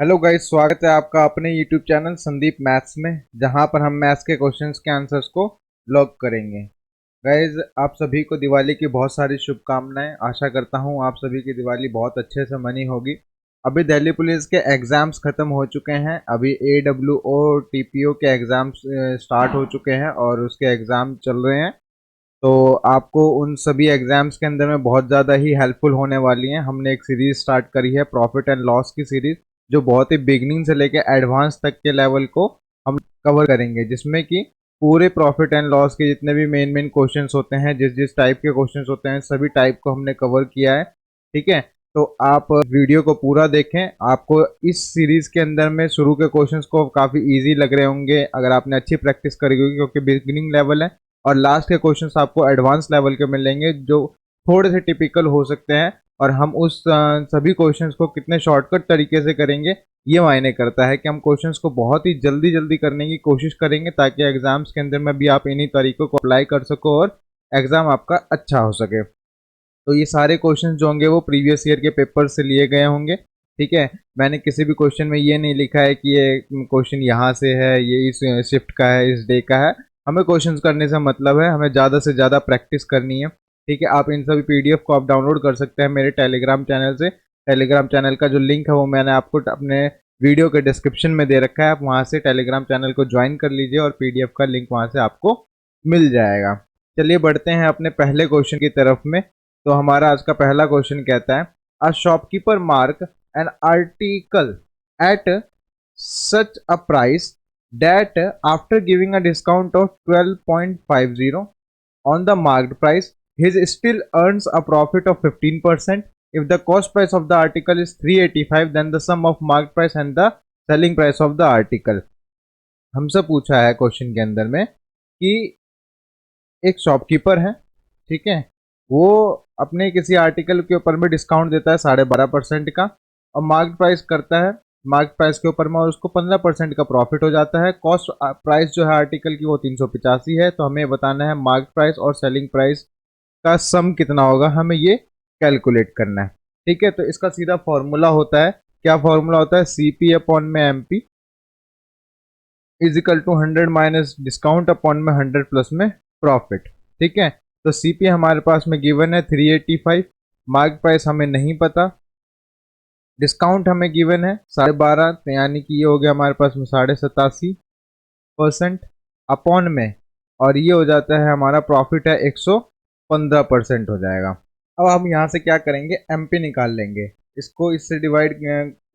Hello guys, स्वागत है आपका अपने यूट्यूब चैनल संदीप मैथ्स में, जहां पर हम मैथ्स के क्वेश्चंस के आंसर्स को लॉग करेंगे। गाइस, आप सभी को दिवाली की बहुत सारी शुभकामनाएं। आशा करता हूं आप सभी की दिवाली बहुत अच्छे से मनी होगी। अभी दिल्ली पुलिस के एग्ज़ाम्स ख़त्म हो चुके हैं। अभी AWO TPO के एग्ज़ाम्स स्टार्ट हो चुके हैं और उसके एग्ज़ाम चल रहे हैं। तो आपको उन सभी एग्ज़ाम्स के अंदर में बहुत ज़्यादा ही हेल्पफुल होने वाली हैं। हमने एक सीरीज़ स्टार्ट करी है, प्रॉफिट एंड लॉस की सीरीज़, जो बहुत ही बिगनिंग से लेके एडवांस तक के लेवल को हम कवर करेंगे, जिसमें कि पूरे प्रॉफिट एंड लॉस के जितने भी मेन मेन क्वेश्चंस होते हैं, जिस जिस टाइप के क्वेश्चंस होते हैं, सभी टाइप को हमने कवर किया है। ठीक है, तो आप वीडियो को पूरा देखें। आपको इस सीरीज़ के अंदर में शुरू के क्वेश्चंस को काफ़ी ईजी लग रहे होंगे अगर आपने अच्छी प्रैक्टिस करी होगी, क्योंकि बिगिनिंग लेवल है। और लास्ट के क्वेश्चंस आपको एडवांस लेवल के मिलेंगे, जो थोड़े से टिपिकल हो सकते हैं। और हम उस सभी क्वेश्चंस को कितने शॉर्टकट तरीके से करेंगे, ये मायने करता है कि हम क्वेश्चंस को बहुत ही जल्दी जल्दी करने की कोशिश करेंगे, ताकि एग्जाम्स के अंदर में भी आप इन्हीं तरीकों को अप्लाई कर सको और एग्जाम आपका अच्छा हो सके। तो ये सारे क्वेश्चंस जो होंगे वो प्रीवियस ईयर के पेपर से लिए गए होंगे। ठीक है, मैंने किसी भी क्वेश्चन में ये नहीं लिखा है कि ये क्वेश्चन यहाँ से है, ये इस शिफ्ट का है, इस डे का है। हमें क्वेश्चंस करने से मतलब है, हमें ज़्यादा से ज़्यादा प्रैक्टिस करनी है। ठीक है, आप इन सभी PDF को आप डाउनलोड कर सकते हैं मेरे टेलीग्राम चैनल से। टेलीग्राम चैनल का जो लिंक है वो मैंने आपको अपने वीडियो के डिस्क्रिप्शन में दे रखा है। आप वहाँ से टेलीग्राम चैनल को ज्वाइन कर लीजिए और PDF का लिंक वहाँ से आपको मिल जाएगा। चलिए बढ़ते हैं अपने पहले क्वेश्चन की तरफ में। तो हमारा आज का पहला क्वेश्चन कहता है, a shopkeeper mark an article at such a price that after giving a discount of 12.50 on the marked price, he still earns a profit of 15%. If the cost price of the article is 385, then the sum of marked price and the selling price of the article. हमसे पूछा है question के अंदर में कि एक shopkeeper है, ठीक है, वो अपने किसी आर्टिकल के ऊपर में डिस्काउंट देता है 12.5% का, और मार्केट प्राइस करता है। मार्केट प्राइस के ऊपर में और उसको 15% का प्रॉफिट हो जाता है। कॉस्ट प्राइस जो है आर्टिकल की वो 385 है। तो हमें बताना है मार्केट प्राइस और सेलिंग प्राइस का सम कितना होगा, हमें ये कैलकुलेट करना है। ठीक है, तो इसका सीधा फॉर्मूला होता है, क्या फॉर्मूला होता है, CP अपॉन में MP is equal to 100 minus discount upon में 100 प्लस में प्रॉफिट। ठीक है, तो CP हमारे पास में गिवन है 385, मार्क प्राइस हमें नहीं पता, डिस्काउंट हमें गिवन है 12.5, तो यानी कि ये हो गया हमारे पास में 87.5% अपॉन में, और ये हो जाता है हमारा प्रॉफिट है 115% हो जाएगा। अब हम यहाँ से क्या करेंगे, MP निकाल लेंगे। इसको इससे डिवाइड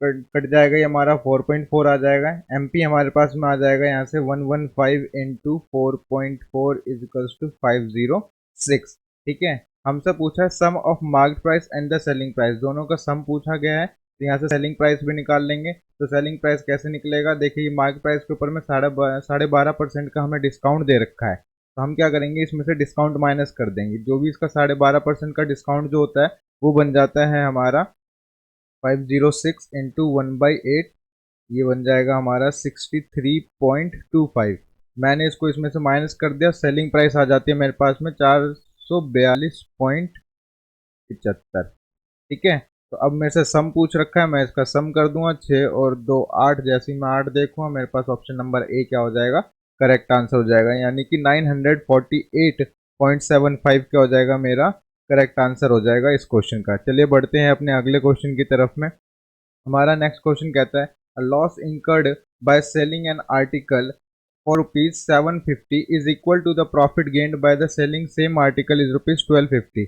कट जाएगा, ये हमारा 4.4 आ जाएगा। MP हमारे पास में आ जाएगा यहाँ से 115 इंटू 4.4 इज इक्वल्स टू 506। ठीक है, हमसे पूछा है sum of market price and the selling price, दोनों का सम पूछा गया है। तो यहाँ से सेलिंग प्राइस भी निकाल लेंगे। तो सेलिंग प्राइस कैसे निकलेगा, देखिए मार्केट प्राइस के ऊपर में 12.5% का हमें डिस्काउंट दे रखा है। तो हम क्या करेंगे, इसमें से डिस्काउंट माइनस कर देंगे। जो भी इसका 12.5% का डिस्काउंट जो होता है वो बन जाता है हमारा 506 इंटू 1/8, ये बन जाएगा हमारा 63.25। मैंने इसको इसमें से माइनस कर दिया। सेलिंग प्राइस आ जाती है मेरे पास में 442.75। ठीक है, तो अब मेरे से सम पूछ रखा है, मैं इसका सम कर दूंगा। 6 और 2 8, जैसे ही मैं 8 देखूंगा मेरे पास ऑप्शन नंबर A क्या हो जाएगा, करेक्ट आंसर हो जाएगा, यानी कि 948.75 क्या हो जाएगा, मेरा करेक्ट आंसर हो जाएगा इस क्वेश्चन का। चलिए बढ़ते हैं अपने अगले क्वेश्चन की तरफ में। हमारा नेक्स्ट क्वेश्चन कहता है, a loss incurred by selling an article for ₹750 is equal to the profit gained by the selling same article is ₹1250।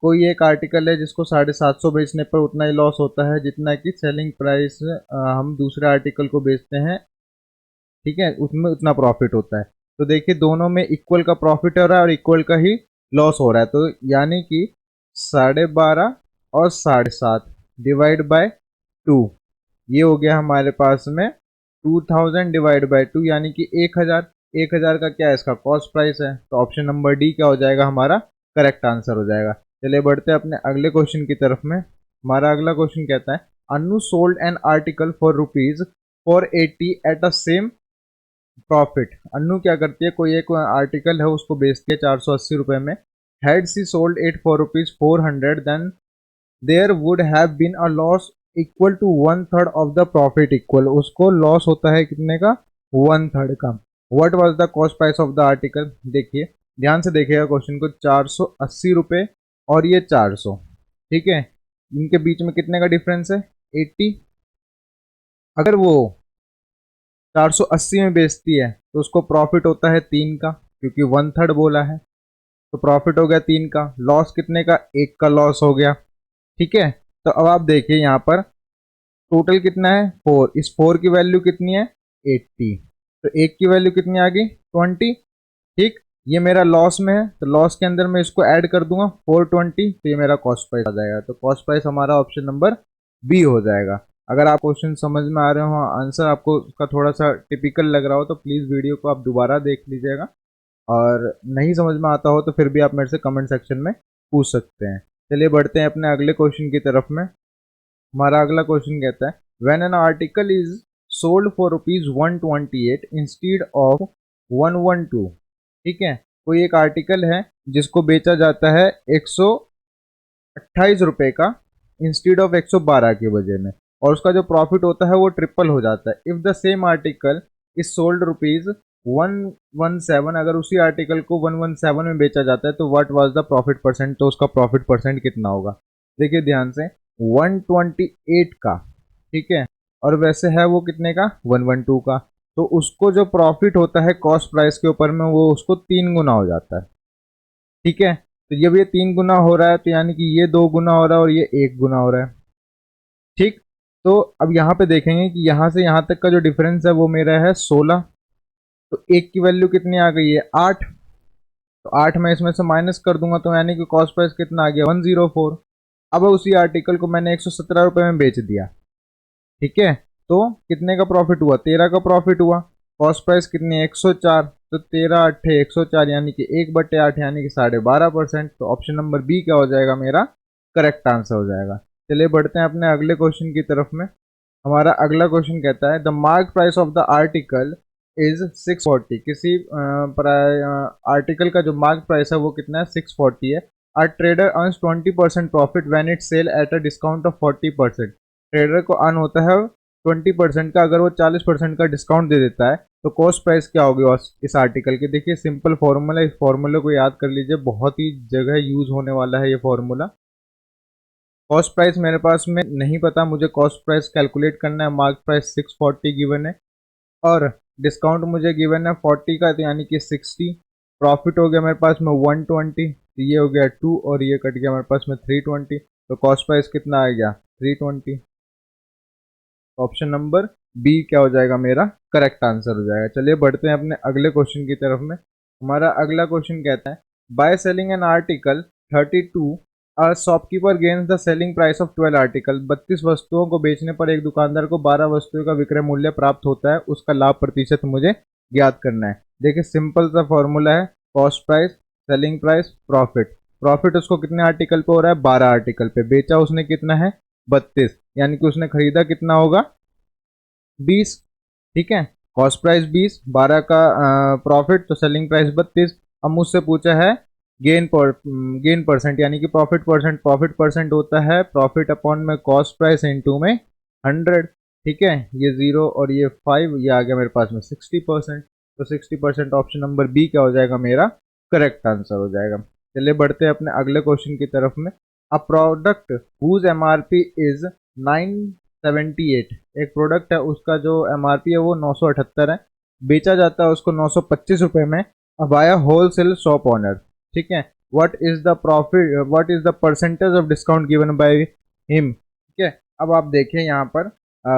कोई एक आर्टिकल है जिसको 750 बेचने पर उतना ही लॉस होता है जितना कि सेलिंग प्राइस हम दूसरे आर्टिकल को बेचते हैं, ठीक है, उसमें उतना प्रॉफिट होता है। तो देखिए दोनों में इक्वल का प्रॉफिट हो रहा है और इक्वल का ही लॉस हो रहा है। तो यानी कि 12.5 और 7.5 डिवाइड बाय 2, ये हो गया हमारे पास में 2000 डिवाइड बाय 2, यानी कि 1000। 1000 का क्या है, इसका कॉस्ट प्राइस है। तो ऑप्शन नंबर D क्या हो जाएगा, हमारा करेक्ट आंसर हो जाएगा। चलिए बढ़ते हैं अपने अगले क्वेश्चन की तरफ में। हमारा अगला क्वेश्चन कहता है, Anu sold an article for ₹480 at a same profit. Annu क्या करती है, कोई एक आर्टिकल है उसको बेचती है 480 रुपये में। Had she sold it for ₹400, then there would have been a loss equal to 1/3 of the profit, equal उसको लॉस होता है कितने का, 1/3 का। What was the cost price of the article, देखिए ध्यान से देखिएगा क्वेश्चन को, 480 रुपये और ये 400, ठीक है, इनके बीच में कितने का डिफरेंस है, 80। अगर वो 480 में बेचती है तो उसको प्रॉफिट होता है 3 का, क्योंकि 1/3 बोला है, तो प्रॉफिट हो गया 3 का, लॉस कितने का, 1 का लॉस हो गया, ठीक है। तो अब आप देखिए यहाँ पर टोटल कितना है, 4, इस 4 की वैल्यू कितनी है, 80, तो 1 की वैल्यू कितनी आ गई, 20, ठीक। ये मेरा लॉस में है, तो लॉस के अंदर मैं इसको ऐड कर दूंगा 420, तो ये मेरा कॉस्ट प्राइस आ जाएगा। तो कॉस्ट प्राइस हमारा ऑप्शन नंबर बी हो जाएगा। अगर आप क्वेश्चन समझ में आ रहे हो, आंसर आपको उसका थोड़ा सा टिपिकल लग रहा हो, तो प्लीज़ वीडियो को आप दोबारा देख लीजिएगा, और नहीं समझ में आता हो तो फिर भी आप मेरे से कमेंट सेक्शन में पूछ सकते हैं। चलिए बढ़ते हैं अपने अगले क्वेश्चन की तरफ में। हमारा अगला क्वेश्चन कहता है, when an article is sold for ₹128 instead of 112, ठीक है, कोई एक आर्टिकल है जिसको बेचा जाता है 128 रुपये का इंस्टीड ऑफ 112 की वजह में, और उसका जो प्रॉफिट होता है वो ट्रिपल हो जाता है। If the same article is sold ₹117, अगर उसी आर्टिकल को 117 में बेचा जाता है तो what was the profit percent, तो उसका प्रॉफिट परसेंट कितना होगा। देखिए ध्यान से, 128 का, ठीक है, और वैसे है वो कितने का, 112 का, तो उसको जो प्रॉफिट होता है कॉस्ट प्राइस के ऊपर में वो उसको 3 गुना हो जाता है, ठीक है। तो जब ये 3 गुना हो रहा है तो यानी कि ये 2 गुना हो रहा है और ये 1 गुना हो रहा है, ठीक। तो अब यहाँ पे देखेंगे कि यहाँ से यहाँ तक का जो डिफरेंस है वो मेरा है 16, तो 1 की वैल्यू कितनी आ गई है, 8, तो 8 मैं इसमें से माइनस कर दूंगा, तो यानी कि कॉस्ट प्राइस कितना आ गया, 104। अब उसी आर्टिकल को मैंने 117 रुपये में बेच दिया, ठीक है, तो कितने का प्रॉफिट हुआ, 13 का प्रॉफिट हुआ। कॉस्ट प्राइस कितनी है, 104, तो 13 अट्ठे 104, यानी कि 1/8, यानी कि 12.5%। तो ऑप्शन नंबर बी क्या हो जाएगा, मेरा करेक्ट आंसर हो जाएगा। चलिए बढ़ते हैं अपने अगले क्वेश्चन की तरफ में। हमारा अगला क्वेश्चन कहता है, the mark price of the article is 640, किसी आर्टिकल का जो मार्क प्राइस है वो कितना है, 640 है। Are trader earns 20% profit when it sell at a discount of 40%, trader को अर्न होता है 20% का, अगर वो 40% का डिस्काउंट दे देता है तो कॉस्ट प्राइस क्या होगी इस आर्टिकल की। देखिए सिंपल फॉर्मूला, इस फॉर्मूले को याद कर लीजिए, बहुत ही जगह यूज होने वाला है ये फॉर्मूला। कॉस्ट प्राइस मेरे पास में नहीं पता, मुझे कॉस्ट प्राइस कैलकुलेट करना है, मार्क प्राइस 640 गिवन है और डिस्काउंट मुझे गिवन है 40 का, तो यानी कि 60, प्रॉफिट हो गया मेरे पास में 120, तो ये हो गया 2 और ये कट गया मेरे पास में 320, तो कॉस्ट प्राइस कितना आ गया, 320। ऑप्शन नंबर बी क्या हो जाएगा, मेरा करेक्ट आंसर हो जाएगा। चलिए बढ़ते हैं अपने अगले क्वेश्चन की तरफ में। हमारा अगला क्वेश्चन कहता है, bye selling an article 32, a shopkeeper gains the selling price of 12 article, 32 वस्तुओं को बेचने पर एक दुकानदार को 12 वस्तुओं का विक्रय मूल्य प्राप्त होता है, उसका लाभ प्रतिशत मुझे ज्ञात करना है। देखिए सिंपल सा फॉर्मूला है, cost price, selling price, profit. Profit उसको कितने आर्टिकल पे हो रहा है, 12 आर्टिकल पे, बेचा उसने कितना है, 32, यानी कि उसने खरीदा कितना होगा, 20, ठीक है। कॉस्ट प्राइस 20, 12 का प्रॉफिट, तो सेलिंग प्राइस 32। अब मुझसे पूछा है गेन परसेंट, यानी कि प्रॉफिट परसेंट, प्रॉफिट परसेंट होता है प्रॉफिट अपॉन में कॉस्ट प्राइस इनटू में 100, ठीक है, ये 0 और ये 5, ये आ गया मेरे पास में 60%, तो 60% ऑप्शन नंबर बी क्या हो जाएगा, मेरा करेक्ट आंसर हो जाएगा। चलिए बढ़ते हैं अपने अगले क्वेश्चन की तरफ में। A product whose MRP is 978, एक प्रोडक्ट है उसका जो एमआरपी है वो 978 है, बेचा जाता है उसको 925 रुपये में, बाय होलसेल शॉप ऑनर, ठीक है। What is the profit, what is the percentage of discount given by him, ठीक है। अब आप देखें यहाँ पर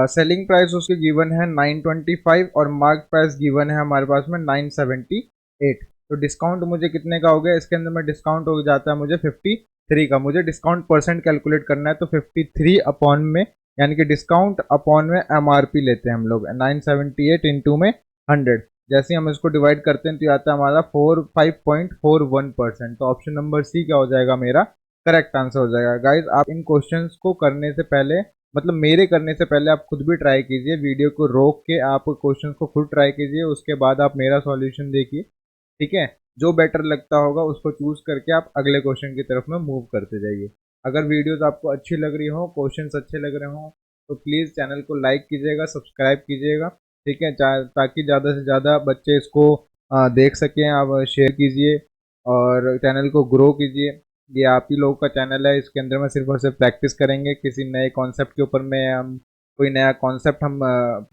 सेलिंग प्राइस उसकी गिवन है 925 और मार्क प्राइस गिवन है हमारे पास में 978, तो डिस्काउंट मुझे कितने का हो गया, इसके अंदर में डिस्काउंट हो जाता है मुझे 53 का, मुझे डिस्काउंट परसेंट कैलकुलेट करना है, तो 53 अपॉन में, यानी कि डिस्काउंट अपॉन में एमआरपी लेते हैं हम लोग, 978 इंटू में 100, जैसे ही हम इसको डिवाइड करते हैं तो आता है हमारा 5.41%, तो ऑप्शन नंबर सी क्या हो जाएगा, मेरा करेक्ट आंसर हो जाएगा। गाइज आप इन क्वेश्चंस को करने से पहले, मतलब मेरे करने से पहले आप खुद भी ट्राई कीजिए, वीडियो को रोक के आप क्वेश्चंस को खुद ट्राई कीजिए, उसके बाद आप मेरा सॉल्यूशन देखिए, ठीक है। जो बेटर लगता होगा उसको चूज करके आप अगले क्वेश्चन की तरफ में मूव करते जाइए। अगर वीडियोस आपको अच्छी लग रही हो, क्वेश्चंस अच्छे लग रहे हो, तो प्लीज़ चैनल को लाइक कीजिएगा, सब्सक्राइब कीजिएगा, ठीक है, ताकि ज़्यादा से ज़्यादा बच्चे इसको देख सकें। आप शेयर कीजिए और चैनल को ग्रो कीजिए। ये आप ही लोगों का चैनल है, इसके अंदर में सिर्फ और सिर्फ प्रैक्टिस करेंगे, किसी नए कॉन्सेप्ट के ऊपर में हम कोई नया कॉन्सेप्ट हम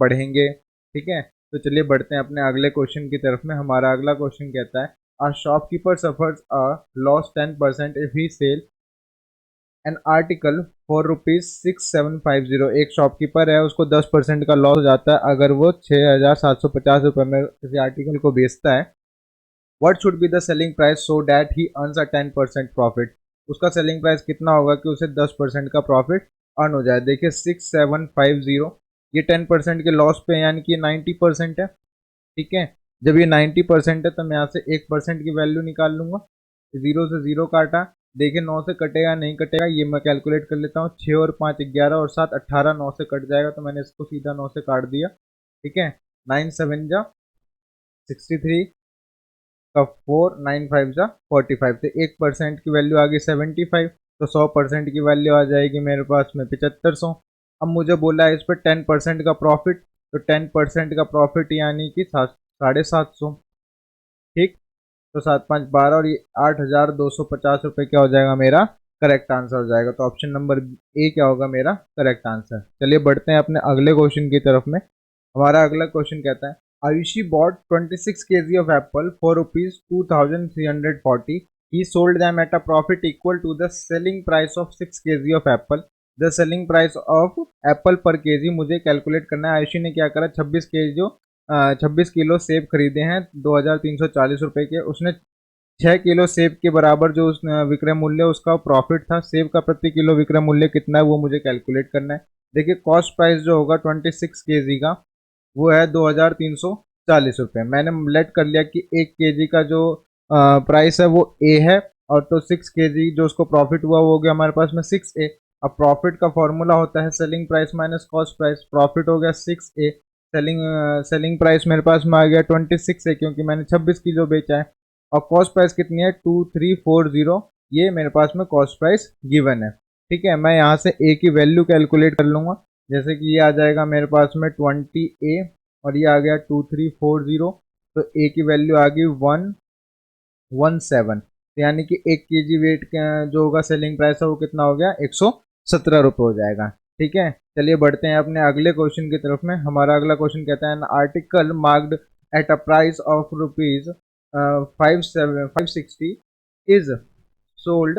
पढ़ेंगे, ठीक है। तो चलिए बढ़ते हैं अपने अगले क्वेश्चन की तरफ में। हमारा अगला क्वेश्चन कहता है, a shopkeeper suffers a loss 10% if he sell an article for ₹6750। एक शॉपकीपर है, उसको 10% का लॉस हो जाता है अगर वो 6,750 में किसी आर्टिकल को बेचता है। What should be the selling price so that he earns a 10% profit. उसका सेलिंग प्राइस कितना होगा कि उसे 10% का प्रॉफिट अर्न हो जाए। देखिए 6750, ये 10% के लॉस पे यानी कि 90% है, ठीक है। जब ये 90% है तो मैं यहाँ से 1% की वैल्यू निकाल लूंगा। जीरो से जीरो काटा, देखिए 9 से कटेगा नहीं कटेगा, ये मैं कैलकुलेट कर लेता हूँ। 6 और 5 11 और 7 18, 9 से कट जाएगा तो मैंने इसको सीधा 9 से काट दिया, ठीक है। 9 7 जा 63 का 4, 9 5 जा 45 से 1% की वैल्यू आ गई 75, तो 100% की वैल्यू आ जाएगी मेरे पास में 7500। अब मुझे बोला है इस पर 10% का प्रॉफिट, तो 10% का प्रॉफिट यानी कि 750, ठीक। तो 7 5 12 और ये 8,250 क्या हो जाएगा मेरा करेक्ट आंसर हो जाएगा। तो ऑप्शन नंबर ए क्या होगा मेरा करेक्ट आंसर। चलिए बढ़ते हैं अपने अगले क्वेश्चन की तरफ में। हमारा अगला क्वेश्चन कहता है, Ayushi bought 26 kg of apple for ₹2,340। He sold them at a profit equal to the selling price of 6 kg of apple. The selling price of apple per kg मुझे कैलकुलेट करना है। आयुषी ने क्या करा, 26 किलो सेब खरीदे हैं 2,340 के। उसने 6 किलो सेब के बराबर जो उस विक्रय मूल्य उसका प्रॉफिट था। सेब का प्रति किलो विक्रय मूल्य कितना है वो मुझे कैलकुलेट करना है। देखिए कॉस्ट प्राइस जो होगा 26 केजी का वो है 2,340 रुपये। मैंने लेट कर लिया कि 1 केजी का जो प्राइस है वो ए है, और तो 6 केजी जो उसको प्रॉफिट हुआ वो हो गया हमारे पास में 6A। अब प्रॉफिट का फॉर्मूला होता है selling price minus cost price. Profit हो गया 6A, सेलिंग प्राइस मेरे पास में आ गया 26A क्योंकि मैंने 26 किलो बेचा है। और कॉस्ट प्राइस कितनी है 2340, ये मेरे पास में कॉस्ट प्राइस गिवन है, ठीक है। मैं यहाँ से ए की वैल्यू कैलकुलेट कर लूँगा, जैसे कि ये आ जाएगा मेरे पास में 20A और ये आ गया 2340, तो ए की वैल्यू आ गई 117, यानी कि 1 केजी वेट जो होगा सेलिंग प्राइस है वो कितना हो गया 117 रुपये हो जाएगा, ठीक है। चलिए बढ़ते हैं अपने अगले क्वेश्चन की तरफ में। हमारा अगला क्वेश्चन कहता है, an article marked at a price of ₹560 is sold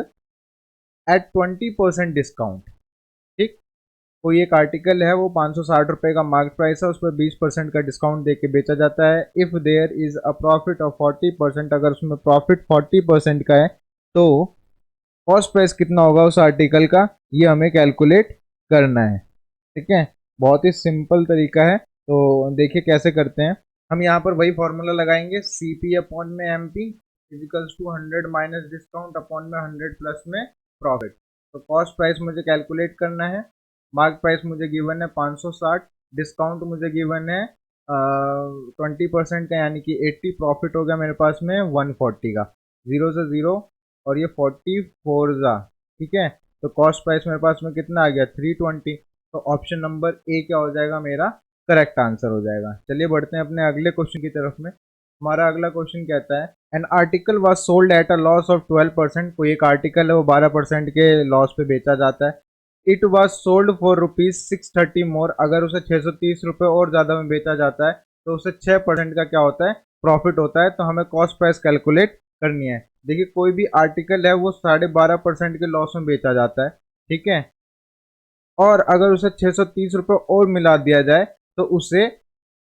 at 20% discount, ठीक। कोई एक आर्टिकल है वो 560 रुपये का मार्केट प्राइस है, उस पर 20% का डिस्काउंट देके बेचा जाता है। If there is a profit of 40%, अगर उसमें प्रॉफिट 40% का है तो कॉस्ट प्राइस कितना होगा उस आर्टिकल का, ये हमें कैलकुलेट करना है, ठीक है। बहुत ही सिंपल तरीका है, तो देखिए कैसे करते हैं। हम यहाँ पर वही फॉर्मूला लगाएंगे, CP अपॉन में MP equals to 100 minus discount upon में 100 प्लस में प्रॉफिट। तो कॉस्ट प्राइस मुझे कैलकुलेट करना है। मार्क प्राइस मुझे गिवन है 560, डिस्काउंट मुझे गिवन है 20% का यानी कि 80, प्रॉफिट हो गया मेरे पास में 140 का, जीरो से जीरो और ये 44 जा, ठीक है। तो कॉस्ट प्राइस मेरे पास में कितना आ गया 320। तो ऑप्शन नंबर ए क्या हो जाएगा मेरा करेक्ट आंसर हो जाएगा। चलिए बढ़ते हैं अपने अगले क्वेश्चन की तरफ में। हमारा अगला क्वेश्चन कहता है, an article was sold at a loss of 12%। कोई एक आर्टिकल है वो 12% के लॉस पे बेचा जाता है। इट वॉज सोल्ड फॉर ₹630 मोर, अगर उसे 630 रुपये और ज़्यादा में बेचा जाता है तो उसे 6% का क्या होता है प्रॉफिट होता है। तो हमें कॉस्ट प्राइस कैलकुलेट करनी है। देखिए कोई भी आर्टिकल है वो 12.5% के लॉस में बेचा जाता है, ठीक है। और अगर उसे 630 रुपये और मिला दिया जाए तो उसे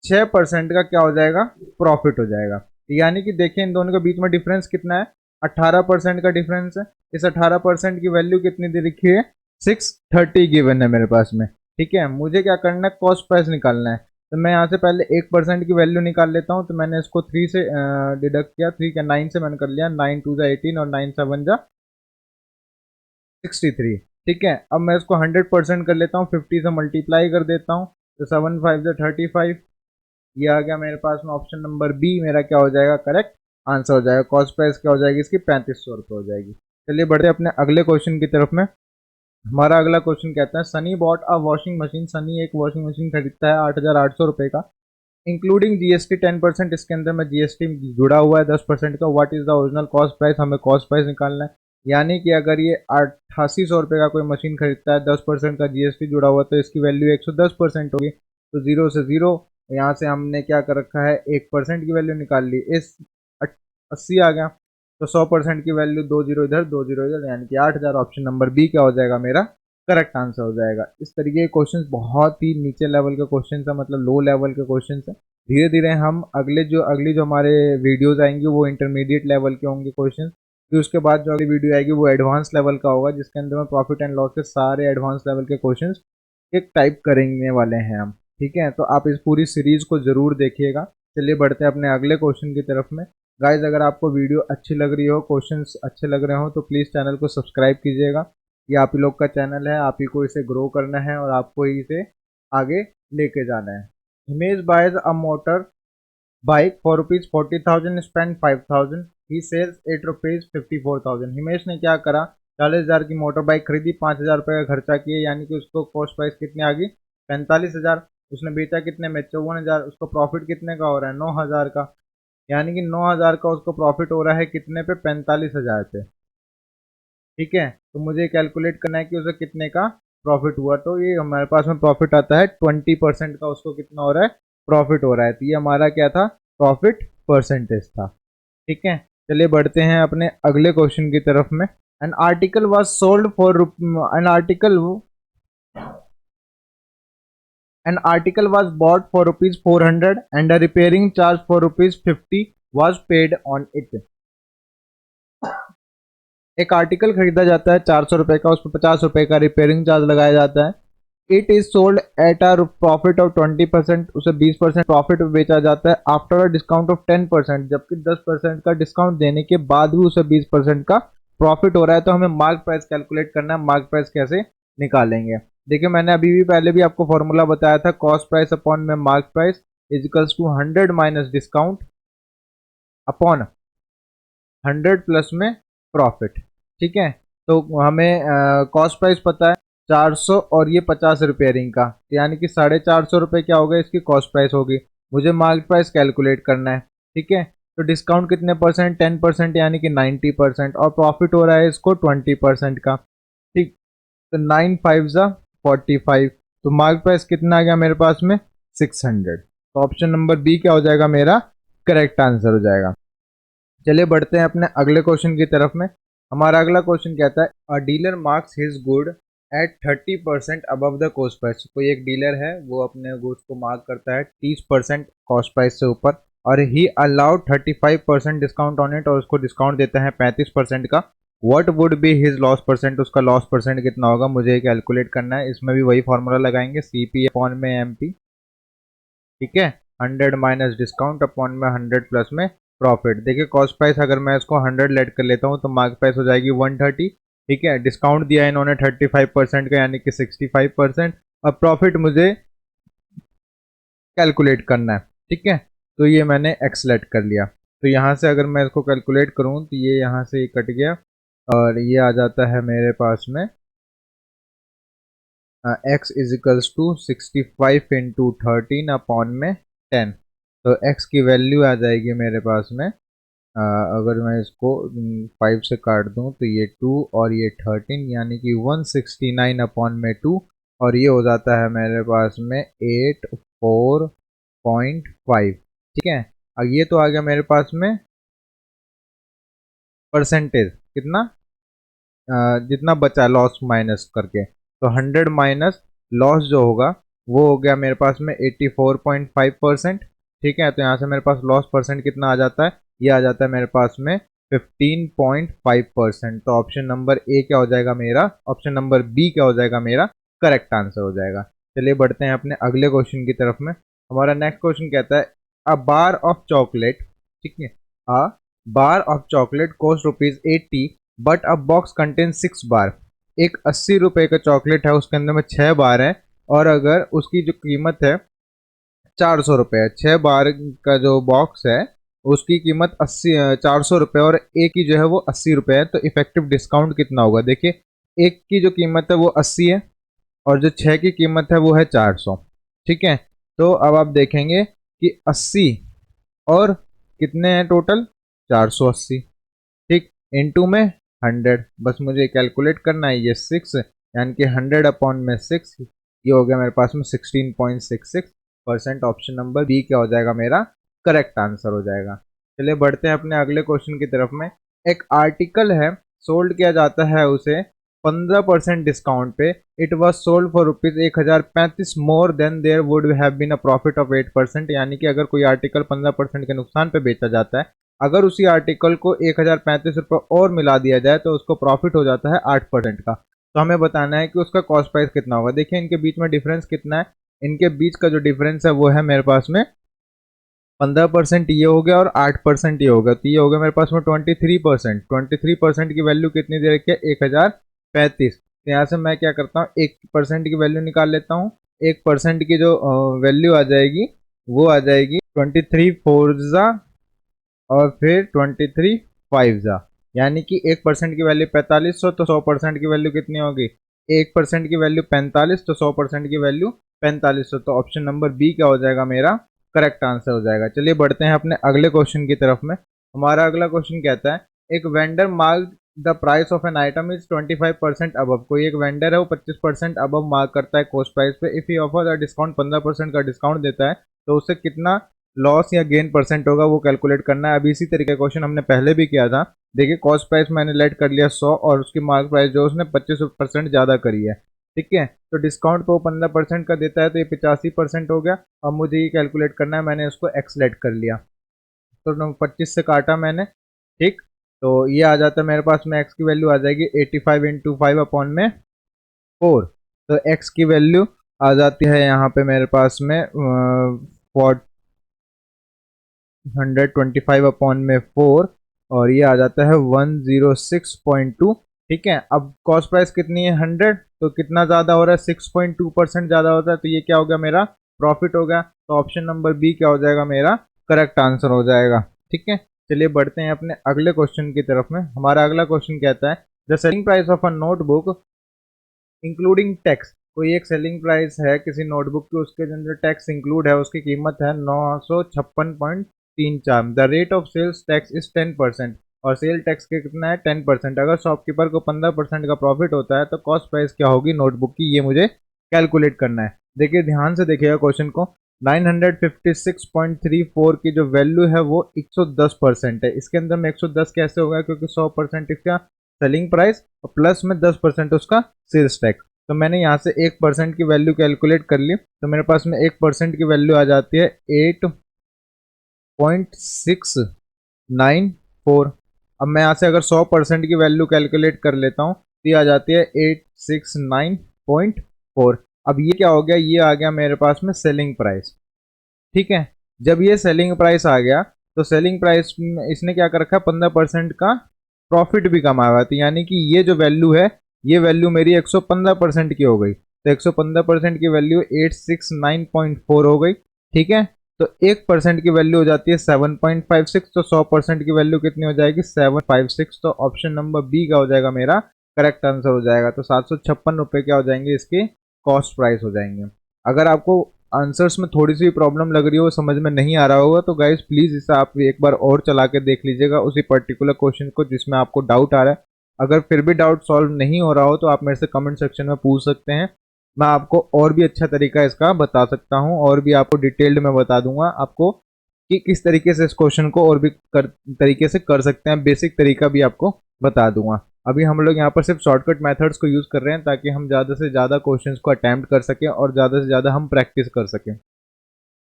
6% का क्या हो जाएगा प्रॉफिट हो जाएगा। यानी कि देखिए इन दोनों के बीच में डिफरेंस कितना है, 18% का डिफरेंस है। इस 18% की वैल्यू कितनी दे रखी है 630 गिवन है मेरे पास में, ठीक है। मुझे क्या करना है कॉस्ट प्राइस निकालना है। तो मैं यहाँ से पहले 1% की वैल्यू निकाल लेता हूँ। तो मैंने इसको 3 से डिडक्ट किया, 3 क्या 9 से मैंने कर लिया, 9 2 जा 18 और 9 7 जा 63, ठीक है। अब मैं इसको 100% कर लेता हूँ, 50 से मल्टीप्लाई कर देता हूँ, तो 7 5 से 35, ये आ गया मेरे पास में ऑप्शन नंबर बी मेरा क्या हो जाएगा करेक्ट आंसर हो जाएगा। कॉस्ट प्राइस क्या हो जाएगी इसकी 3500 रुपये हो जाएगी। चलिए बढ़ते अपने अगले क्वेश्चन की तरफ में। हमारा अगला क्वेश्चन कहता है Sunny bought a washing machine. Sunny एक वॉशिंग मशीन खरीदता है 8,800 रुपये का, इंक्लूडिंग जीएसटी 10%। इसके अंदर में जीएसटी जुड़ा हुआ है 10% का। What is the original cost price, हमें कॉस्ट प्राइस निकालना है। यानी कि अगर ये 8800 रुपये का कोई मशीन खरीदता है, 10% का जीएसटी जुड़ा हुआ, तो इसकी वैल्यू 110% होगी। तो जीरो से जीरो, यहाँ से हमने क्या कर रखा है, 1% की वैल्यू निकाल ली। इस 80 आ गया, तो 100% की वैल्यू, दो जीरो इधर दो जीरो इधर, यानी कि 8000। ऑप्शन नंबर बी क्या हो जाएगा मेरा करेक्ट आंसर हो जाएगा। इस तरीके के क्वेश्चंस बहुत ही नीचे लेवल के क्वेश्चंस है, मतलब लो लेवल के क्वेश्चंस है। धीरे धीरे हम अगली जो हमारे वीडियोस आएंगे वो इंटरमीडिएट लेवल के होंगे क्वेश्चन। फिर उसके बाद जो अगली वीडियो आएगी वो एडवांस लेवल का होगा, जिसके अंदर में प्रॉफिट एंड लॉस के सारे एडवांस लेवल के क्वेश्चन एक टाइप करेंगे वाले हैं हम। ठीक है, तो आप इस पूरी सीरीज को जरूर देखिएगा। चलिए बढ़ते हैं अपने अगले क्वेश्चन की तरफ में। गाइज अगर आपको वीडियो अच्छी लग रही हो, क्वेश्चंस अच्छे लग रहे हो, तो प्लीज़ चैनल को सब्सक्राइब कीजिएगा। ये आप ही लोग का चैनल है, आप ही को इसे ग्रो करना है और आपको इसे आगे लेके जाना है। Himesh buys a motor bike for ₹40,000 spend 5,000, he sells ₹8 54,000। Himesh ने क्या करा, 40,000 की मोटर बाइक खरीदी, 5,000 रुपये का खर्चा किए, यानी कि उसको कॉस्ट प्राइस कितनी आ गई, 45,000। उसने बेचा कितने में, 54,000। उसको प्रॉफिट कितने का हो रहा है, 9,000 का। यानी कि 9,000 का उसको प्रॉफिट हो रहा है कितने पे, 45,000 पे। ठीक है, तो मुझे कैलकुलेट करना है कि उसे कितने का प्रॉफिट हुआ। तो ये हमारे पास में प्रॉफिट आता है 20% का, उसको कितना हो रहा है, प्रॉफिट हो रहा है। तो ये हमारा क्या था, प्रॉफिट परसेंटेज था। ठीक है, चलिए बढ़ते हैं अपने अगले क्वेश्चन की तरफ में। An article was sold for an article An article was bought for ₹400 and a repairing charge for ₹50 was paid on it. एक आर्टिकल खरीदा जाता है 400 रुपए का, उस पर 50 रुपए का रिपेयरिंग चार्ज लगाया जाता है। It is sold at a profit of 20%, उसे 20% प्रॉफिट में बेचा जाता है। आफ्टर अ डिस्काउंट ऑफ 10%, जबकि 10% का डिस्काउंट देने के बाद भी उसे 20% का प्रॉफिट हो रहा है। तो हमें मार्क प्राइस कैलकुलेट करना है। मार्क प्राइस कैसे निकालेंगे, देखिए मैंने अभी भी पहले भी आपको फॉर्मूला बताया था, कॉस्ट प्राइस अपॉन में mark price equals to 100 minus discount upon 100 plus में प्रॉफिट। ठीक है, तो हमें कॉस्ट प्राइस पता है 400 और ये 50 रिपेयरिंग का, यानी कि 450 रुपये क्या होगा, इसकी कॉस्ट प्राइस होगी। मुझे मार्क प्राइस कैलकुलेट करना है। ठीक है, तो डिस्काउंट कितने परसेंट, 10%, यानी कि 90%, और प्रॉफिट हो रहा है इसको 20% का। ठीक, तो 9 5 जा 45, तो मार्क प्राइस कितना आ गया मेरे पास में, 600। तो ऑप्शन नंबर बी क्या हो जाएगा मेरा करेक्ट आंसर हो जाएगा। चलिए बढ़ते हैं अपने अगले क्वेश्चन की तरफ में। हमारा अगला क्वेश्चन कहता है अ dealer marks his good at 30% above the cost price. कोई एक डीलर है, वो अपने गुड्स को मार्क करता है 30% कॉस्ट प्राइस से ऊपर, और ही अलाउड 35% डिस्काउंट ऑन इट, और उसको डिस्काउंट देता है 35% का। What would be his loss percent, उसका लॉस परसेंट कितना होगा, मुझे कैलकुलेट करना है। इसमें भी वही फॉर्मूला लगाएंगे, सीपी अपॉन में एमपी। ठीक है, 100 माइनस डिस्काउंट अपॉन में 100 प्लस में प्रॉफिट। देखिए कॉस्ट प्राइस अगर मैं इसको 100 लेट कर लेता हूँ तो मार्क प्राइस हो जाएगी 130। ठीक है, डिस्काउंट दिया इन्होंने 35% का, यानी कि 65%। अब प्रॉफिट मुझे कैलकुलेट करना है। ठीक है, तो ये मैंने एक्स लेट कर लिया। तो यहाँ से अगर मैं इसको कैलकुलेट करूँ तो ये यहाँ से कट गया, और ये आ जाता है मेरे पास में x equals to 65 into 13 upon में 10। तो x की वैल्यू आ जाएगी मेरे पास में, अगर मैं इसको 5 से काट दूं तो ये 2 और ये 13, यानी कि 169 अपॉन में 2, और ये हो जाता है मेरे पास में 84.5। ठीक है, अब ये तो आ गया मेरे पास में परसेंटेज कितना, जितना बचा लॉस माइनस करके, तो 100 माइनस लॉस जो होगा वो हो गया मेरे पास में 84.5%। ठीक है, तो यहाँ से मेरे पास लॉस परसेंट कितना आ जाता है, ये आ जाता है मेरे पास में 15.5%। तो ऑप्शन नंबर ए क्या हो जाएगा मेरा, ऑप्शन नंबर बी क्या हो जाएगा मेरा करेक्ट आंसर हो जाएगा। चलिए बढ़ते हैं अपने अगले क्वेश्चन की तरफ में। हमारा नेक्स्ट क्वेश्चन कहता है अ बार ऑफ चॉकलेट, ठीक है, a bar of chocolate cost ₹80 but a box contain 6 bar. एक 80 रुपए का चॉकलेट है, उसके अंदर में 6 बार है, और अगर उसकी जो कीमत है 400 रुपये है, 6 बार का जो बॉक्स है उसकी कीमत 80 400 रुपये, और एक ही जो है वो 80 रुपये है, तो इफेक्टिव डिस्काउंट कितना होगा। देखिए एक की जो कीमत है वो 80 है और जो 6 की कीमत है वो है 400। ठीक है, तो अब आप देखेंगे कि 80 और कितने हैं टोटल, 480। ठीक, इनटू में 100, बस मुझे कैलकुलेट करना है, ये 6 यानी कि 100 अपॉन में 6, ये हो गया मेरे पास में 16.66%। ऑप्शन नंबर बी क्या हो जाएगा, मेरा करेक्ट आंसर हो जाएगा। चलिए बढ़ते हैं अपने अगले क्वेश्चन की तरफ में। एक आर्टिकल है, सोल्ड किया जाता है उसे 15% डिस्काउंट पे, it was sold for ₹1035 more than there would have been a profit of 8%। यानी कि अगर कोई आर्टिकल 15% के नुकसान पे बेचा जाता है, अगर उसी आर्टिकल को 1035 रुपये और मिला दिया जाए तो उसको प्रॉफिट हो जाता है 8% का। तो हमें बताना है कि उसका कॉस्ट प्राइस कितना होगा। देखिए इनके बीच में डिफरेंस कितना है, इनके बीच का जो डिफरेंस है वो है मेरे पास में 15% ये हो गया और 8% ये हो गया, तो ये हो गया मेरे पास में 23%। 23% की वैल्यू कितनी दे रखी है, 1035। तो यहाँ से मैं क्या करता हूँ, 1% की वैल्यू निकाल लेता हूँ। 1% की जो वैल्यू आ जाएगी वो आ जाएगी 23 फोर जा और फिर 23 फाइव जा, यानी कि 1% की वैल्यू 4500, तो 100% की वैल्यू कितनी होगी, 1% की वैल्यू 45, तो 100% की वैल्यू 4500। तो ऑप्शन नंबर बी क्या हो जाएगा, मेरा करेक्ट आंसर हो जाएगा। चलिए बढ़ते हैं अपने अगले क्वेश्चन की तरफ में। हमारा अगला क्वेश्चन कहता है, एक vendor mark the price of an item is 25% above. कोई एक वेंडर है वो 25% अबव मार्क करता है कॉस्ट प्राइस पे। If he offer a discount, 15% का डिस्काउंट देता है, तो उससे कितना लॉस या गेन परसेंट होगा वो कैलकुलेट करना है। अभी इसी तरीके का क्वेश्चन हमने पहले भी किया था। देखिए कॉस्ट प्राइस मैंने लेट कर लिया 100 और उसकी मार्क प्राइस जो उसने 25% ज़्यादा करी है। ठीक है, तो डिस्काउंट पे वो 15% का देता है, तो ये 85% हो गया। अब मुझे ये कैलकुलेट करना है, मैंने उसको एक्स लेट कर लिया, तो 25 से काटा मैंने। ठीक, तो ये आ जाता है मेरे पास में, एक्स की वैल्यू आ जाएगी 85 इंटू 5 अपॉन में 4। तो एक्स की वैल्यू आ जाती है यहाँ पे मेरे पास में 125 अपॉन में 4, और ये आ जाता है 106.2। ठीक है, अब कॉस्ट प्राइस कितनी है 100, तो कितना ज़्यादा हो रहा है, 6.2% ज़्यादा होता है, तो ये क्या हो गया, मेरा प्रॉफिट हो गया। तो ऑप्शन नंबर बी क्या हो जाएगा, मेरा करेक्ट आंसर हो जाएगा। ठीक है, चलिए बढ़ते हैं अपने अगले क्वेश्चन की तरफ में। हमारा अगला क्वेश्चन कहता है, the selling price of a notebook including tax. कोई एक सेलिंग प्राइस है किसी नोटबुक की, उसके अंदर टैक्स इंक्लूड है, उसकी कीमत है 956.34। The rate of sales tax is 10%, और सेल टैक्स के कितना है 10%। अगर शॉपकीपर को 15% का प्रॉफिट होता है तो कॉस्ट प्राइस क्या होगी नोटबुक की, ये मुझे कैलकुलेट करना है। देखिए ध्यान से देखिएगा क्वेश्चन को, 956.34 की जो वैल्यू है वो 110% है। इसके अंदर में 110 कैसे होगा, क्योंकि 100% इसका सेलिंग प्राइस और प्लस में 10% उसका सेल्स टैक्स। तो मैंने यहाँ से 1% की वैल्यू कैलकुलेट कर ली, तो मेरे पास में 1% की वैल्यू आ जाती है 8.694। अब मैं यहाँ से अगर 100% की वैल्यू कैलकुलेट कर लेता हूँ तो ये आ जाती है 869.4। अब ये क्या हो गया, ये आ गया मेरे पास में सेलिंग प्राइस। ठीक है, जब ये सेलिंग प्राइस आ गया तो सेलिंग प्राइस में इसने क्या कर रखा है, 15% का प्रॉफिट भी कमाया हुआ, तो यानी कि ये जो वैल्यू है, ये वैल्यू मेरी 115% की हो गई। तो 115% की वैल्यू 869.4 हो गई। ठीक है, तो 1% की वैल्यू हो जाती है 7.56, तो 100% की वैल्यू कितनी हो जाएगी 756। तो ऑप्शन नंबर बी का हो जाएगा मेरा करेक्ट आंसर हो जाएगा। तो 756 रुपये क्या हो जाएंगे, इसके कॉस्ट प्राइस हो जाएंगे। अगर आपको आंसर्स में थोड़ी सी प्रॉब्लम लग रही हो, समझ में नहीं आ रहा होगा, तो गाइज प्लीज़ इसे आप एक बार और चला के देख लीजिएगा उसी पर्टिकुलर क्वेश्चन को जिसमें आपको डाउट आ रहा है। अगर फिर भी डाउट सॉल्व नहीं हो रहा हो तो आप मेरे से कमेंट सेक्शन में पूछ सकते हैं, मैं आपको और भी अच्छा तरीका इसका बता सकता हूँ, और भी आपको डिटेल्ड में बता दूंगा आपको कि किस तरीके से इस क्वेश्चन को और भी तरीके से कर सकते हैं। बेसिक तरीका भी आपको बता दूंगा। अभी हम लोग यहाँ पर सिर्फ शॉर्टकट मेथड्स को यूज़ कर रहे हैं ताकि हम ज़्यादा से ज़्यादा क्वेश्चंस को अटैम्प्ट कर सकें और ज़्यादा से ज़्यादा हम प्रैक्टिस कर सकें।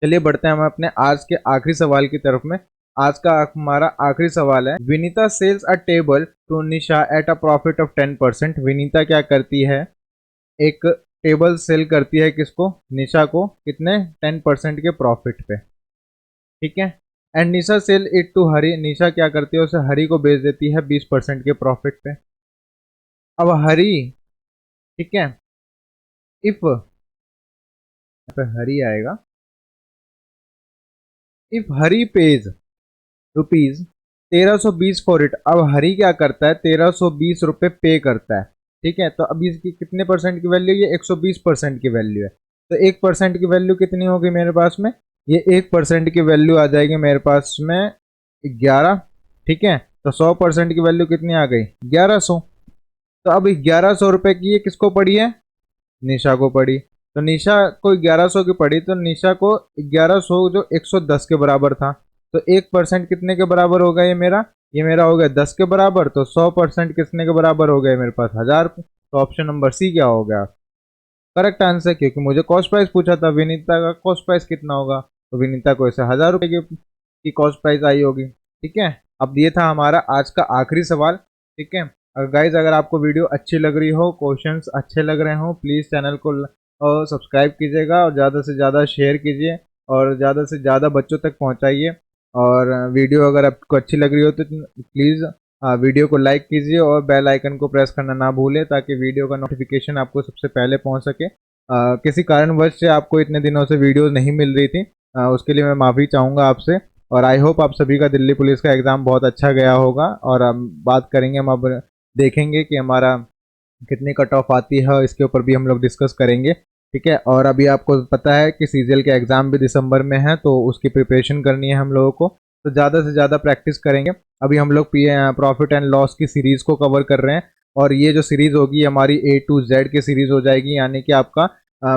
चलिए बढ़ते हैं हम अपने आज के आखिरी सवाल की तरफ में। आज का हमारा आखिरी सवाल है, Vinita sells a table to Nisha at a profit of 10%। Vinita क्या करती है, एक टेबल सेल करती है किसको, निशा को, कितने 10% के प्रॉफिट पे। ठीक है, and Nisha sell it to Hari. Nisha क्या करती है, उसे हरी को बेच देती है 20% के प्रॉफिट पे। अब हरी, ठीक है, इफ पे हरी आएगा, if Hari page rupees 1320 for it. अब हरी क्या करता है, 1320 रुपये पे करता है। ठीक है, तो अभी इसकी कितने परसेंट की वैल्यू, ये 120% की वैल्यू है। तो 1% की वैल्यू कितनी होगी मेरे पास में, ये 1% की वैल्यू आ जाएगी मेरे पास में 11। ठीक है, तो 100% की वैल्यू कितनी आ गई, 1100। तो अब 1100 रुपये की ये किसको पड़ी है, निशा को पड़ी। तो निशा को 1100 की पड़ी, तो निशा को 1100 जो 110 के बराबर था, तो 1% कितने के बराबर होगा ये मेरा हो गया 10 के बराबर। तो 100% कितने के बराबर हो गए मेरे पास, 1000। तो ऑप्शन नंबर सी क्या हो गया, करेक्ट आंसर। क्योंकि मुझे कॉस्ट प्राइस पूछा था विनीता का कॉस्ट प्राइस कितना होगा, तो विनीता को इसे 1000 रुपये की कॉस्ट प्राइस आई होगी। ठीक है, अब ये था हमारा आज का आखिरी सवाल। ठीक है, गाइज अगर आपको वीडियो अच्छी लग रही हो, क्वेश्चंस अच्छे लग रहे हो, प्लीज़ चैनल को सब्सक्राइब कीजिएगा और ज़्यादा से ज़्यादा शेयर कीजिए और ज़्यादा से ज़्यादा बच्चों तक पहुँचाइए। और वीडियो अगर आपको अच्छी लग रही हो तो प्लीज़ वीडियो को लाइक कीजिए और बेल आइकन को प्रेस करना ना भूलें, ताकि वीडियो का नोटिफिकेशन आपको सबसे पहले पहुंच सके। किसी कारणवश से आपको इतने दिनों से वीडियो नहीं मिल रही थी, उसके लिए मैं माफ़ी चाहूँगा आपसे। और आई होप आप सभी का दिल्ली पुलिस का एग्ज़ाम बहुत अच्छा गया होगा। और हम बात करेंगे, हम अब देखेंगे कि हमारा कितनी कट ऑफ आती है, इसके ऊपर भी हम लोग डिस्कस करेंगे। ठीक है, और अभी आपको पता है कि सीजीएल के एग्ज़ाम भी दिसंबर में है, तो उसकी प्रिपरेशन करनी है हम लोगों को, तो ज़्यादा से ज़्यादा प्रैक्टिस करेंगे। अभी हम लोग प्रॉफिट एंड लॉस की सीरीज़ को कवर कर रहे हैं, और ये जो सीरीज़ होगी हमारी A to Z की सीरीज़ हो जाएगी, यानी कि आपका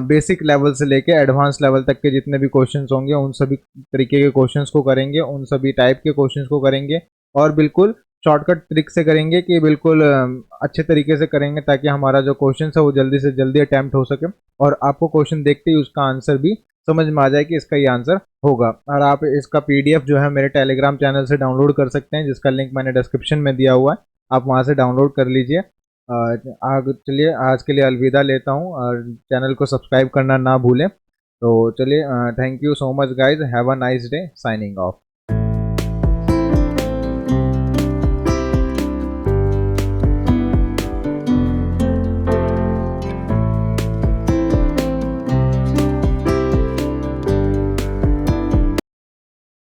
बेसिक लेवल से लेके एडवांस लेवल तक के जितने भी क्वेश्चंस होंगे उन सभी तरीके के क्वेश्चंस को करेंगे, उन सभी टाइप के क्वेश्चंस को करेंगे, और बिल्कुल शॉर्टकट ट्रिक से करेंगे कि बिल्कुल अच्छे तरीके से करेंगे, ताकि हमारा जो क्वेश्चन है वो जल्दी से जल्दी अटैम्प्ट हो सके और आपको क्वेश्चन देखते ही उसका आंसर भी समझ में आ जाए कि इसका ये आंसर होगा। और आप इसका पीडीएफ जो है मेरे टेलीग्राम चैनल से डाउनलोड कर सकते हैं, जिसका लिंक मैंने डिस्क्रिप्शन में दिया हुआ है, आप वहाँ से डाउनलोड कर लीजिए। चलिए आज के लिए अलविदा लेता हूँ, और चैनल को सब्सक्राइब करना ना भूलें। तो चलिए, thank you so much guys, have a nice day, signing off.